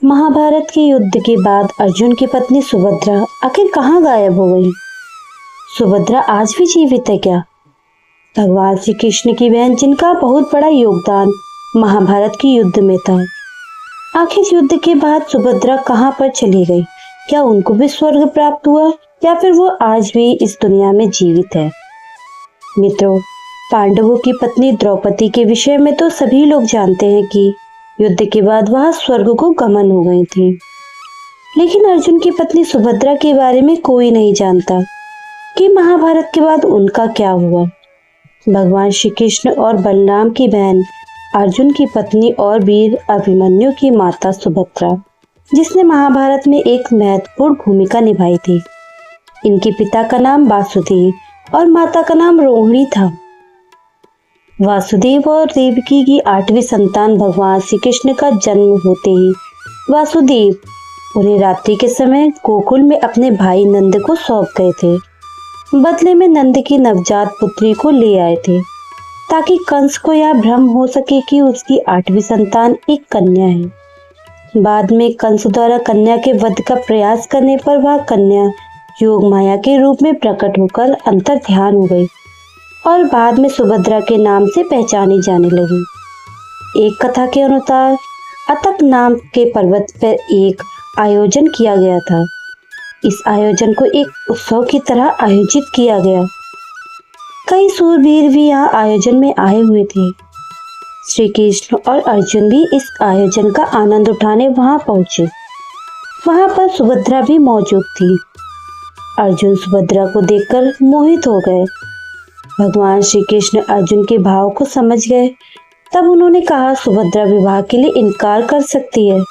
महाभारत के युद्ध के बाद अर्जुन की पत्नी सुभद्रा आखिर कहाँ गायब हो गई? सुभद्रा आज भी जीवित है क्या? भगवान श्री कृष्ण की बहन जिनका बहुत बड़ा योगदान महाभारत के युद्ध में था, आखिर युद्ध के बाद सुभद्रा कहाँ पर चली गई? क्या उनको भी स्वर्ग प्राप्त हुआ या फिर वो आज भी इस दुनिया में जीवित है? मित्रों, पांडवों की पत्नी द्रौपदी के विषय में तो सभी लोग जानते हैं कि युद्ध के बाद वह स्वर्ग को गमन हो गई थी, लेकिन अर्जुन की पत्नी सुभद्रा के बारे में कोई नहीं जानता कि महाभारत के बाद उनका क्या हुआ। भगवान श्री कृष्ण और बलराम की बहन अर्जुन की पत्नी और वीर अभिमन्यु की माता सुभद्रा, जिसने महाभारत में एक महत्वपूर्ण भूमिका निभाई थी। इनके पिता का नाम वासुदेव और माता का नाम रोहिणी था। वासुदेव और देवकी की 8वीं संतान भगवान श्री कृष्ण का जन्म होते ही वासुदेव उन्हें रात्रि के समय गोकुल में अपने भाई नंद को सौंप गए थे। बदले में नंद की नवजात पुत्री को ले आए थे ताकि कंस को यह भ्रम हो सके कि उसकी 8वीं संतान एक कन्या है। बाद में कंस द्वारा कन्या के वध का प्रयास करने पर वह कन्या योग माया के रूप में प्रकट होकर अंतर ध्यान हो गई और बाद में सुभद्रा के नाम से पहचानी जाने लगी। एक कथा के अनुसार अतक नाम के पर्वत पर एक आयोजन किया गया था। इस आयोजन को एक उत्सव की तरह आयोजित किया गया। कई सूरवीर भी यहाँ आयोजन में आए हुए थे। श्री कृष्ण और अर्जुन भी इस आयोजन का आनंद उठाने वहां पहुंचे। वहां पर सुभद्रा भी मौजूद थी। अर्जुन सुभद्रा को देखकर मोहित हो गए। भगवान श्री कृष्ण अर्जुन के भाव को समझ गए। तब उन्होंने कहा सुभद्रा विवाह के लिए इनकार कर सकती है।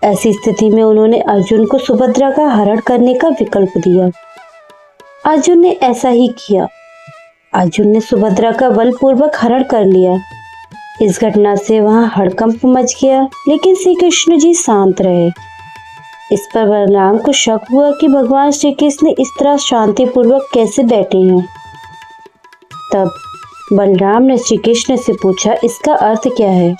ऐसी स्थिति में उन्होंने अर्जुन को सुभद्रा का हरण करने का विकल्प दिया। अर्जुन ने ऐसा ही किया। अर्जुन ने सुभद्रा का बलपूर्वक हरण कर लिया। इस घटना से वहां हड़कंप मच गया, लेकिन श्री कृष्ण जी शांत रहे। इस पर बलराम को शक हुआ कि भगवान श्री कृष्ण इस तरह शांतिपूर्वक कैसे बैठे हैं। तब बलराम ने श्री कृष्ण से पूछा, इसका अर्थ क्या है?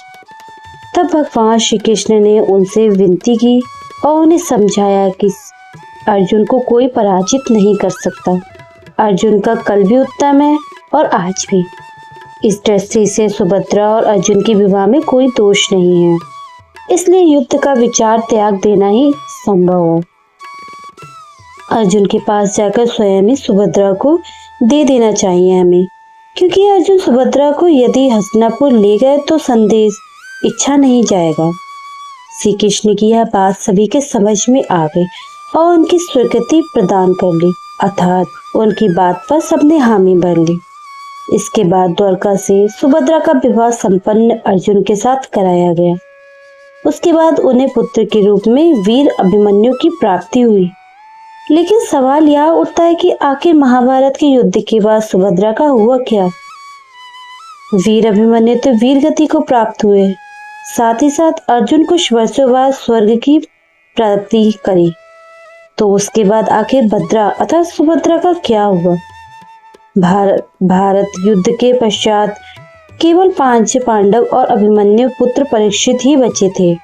तब भगवान श्री कृष्ण ने उनसे विनती की और उन्हें समझाया कि अर्जुन को कोई पराजित नहीं कर सकता। अर्जुन का कल भी उत्तम है और आज भी। इस दृष्टि से सुभद्रा और अर्जुन के विवाह में कोई दोष नहीं है, इसलिए युद्ध का विचार त्याग देना ही संभव हो। अर्जुन के पास जाकर स्वयं ही सुभद्रा को दे देना चाहिए हमें, क्योंकि अर्जुन सुभद्रा को यदि हस्तिनापुर ले गए तो संदेश इच्छा नहीं जाएगा। श्री कृष्ण की यह बात सभी के समझ में आ गई और उनकी स्वीकृति प्रदान कर ली, अर्थात उनकी बात पर सबने हामी भर ली। इसके बाद द्वारका से सुभद्रा का विवाह संपन्न अर्जुन के साथ कराया गया। उसके बाद उन्हें पुत्र के रूप में वीर अभिमन्यु की प्राप्ति हुई। लेकिन सवाल यह उठता है कि आखिर महाभारत के युद्ध के बाद सुभद्रा का हुआ क्या? वीर अभिमन्यु तो वीर गति को प्राप्त हुए, साथ ही साथ अर्जुन कुछ वर्षों बाद स्वर्ग की प्राप्ति करी। तो उसके बाद आखिर भद्रा अर्थात सुभद्रा का क्या हुआ? भारत युद्ध के पश्चात केवल 5 पांडव और अभिमन्यु पुत्र परीक्षित ही बचे थे।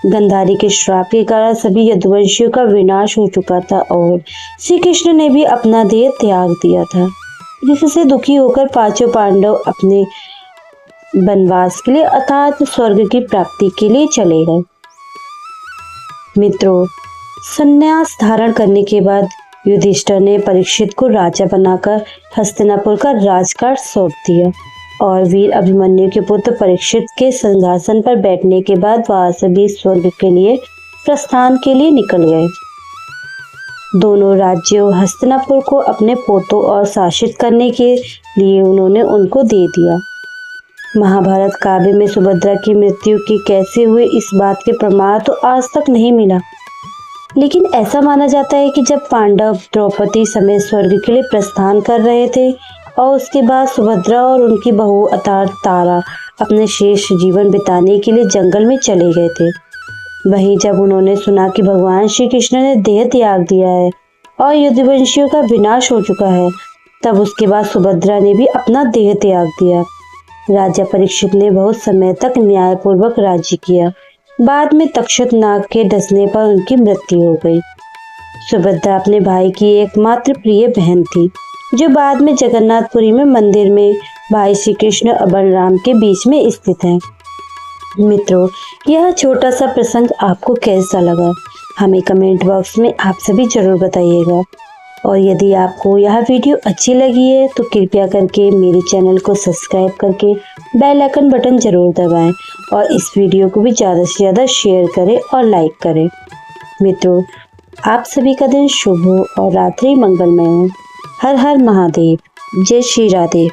गंधारी के श्राप के कारण सभी यदुवंशियों का विनाश हो चुका था और श्री कृष्ण ने भी अपना देह त्याग दिया था, जिससे दुखी होकर 5 पांडव अपने वनवास के लिए अर्थात स्वर्ग की प्राप्ति के लिए चले गए। मित्रों, संन्यास धारण करने के बाद युधिष्ठिर ने परीक्षित को राजा बनाकर हस्तिनापुर का राजकाज सौंप दिया और वीर अभिमन्यु के पुत्र परीक्षित के सिंहासन पर बैठने के बाद वहां से भी स्वर्ग के लिए प्रस्थान के लिए निकल गए। दोनों राज्यों हस्तिनापुर को अपने पोतों और शासित करने के लिए उन्होंने उनको दे दिया। महाभारत काव्य में सुभद्रा की मृत्यु की कैसे हुई इस बात के प्रमाण तो आज तक नहीं मिला, लेकिन ऐसा माना जाता है कि जब पांडव द्रौपदी समेत स्वर्ग के लिए प्रस्थान कर रहे थे और उसके बाद सुभद्रा और उनकी बहू अर्थात तारा अपने शेष जीवन बिताने के लिए जंगल में चले गए थे। वहीं जब उन्होंने सुना कि भगवान श्री कृष्ण ने देह त्याग दिया है और यदुवंशियों का विनाश हो चुका है, तब उसके बाद सुभद्रा ने भी अपना देह त्याग दिया। राजा परीक्षित ने बहुत समय तक न्यायपूर्वक राज्य किया, बाद में तक्षक नाग के डसने पर उनकी मृत्यु हो गई। सुभद्रा अपने भाई की एकमात्र प्रिय बहन थी, जो बाद में जगन्नाथपुरी में मंदिर में भाई श्री कृष्ण और बलराम के बीच में स्थित है। मित्रों, यह छोटा सा प्रसंग आपको कैसा लगा, हमें कमेंट बॉक्स में आप सभी जरूर बताइएगा। और यदि आपको यह वीडियो अच्छी लगी है तो कृपया करके मेरे चैनल को सब्सक्राइब करके बेल आइकन बटन जरूर दबाएं और इस वीडियो को भी ज़्यादा से ज़्यादा शेयर करें और लाइक करें। मित्रों, आप सभी का दिन शुभ हो और रात्रि मंगलमय हो। हर हर महादेव। जय श्री राधे।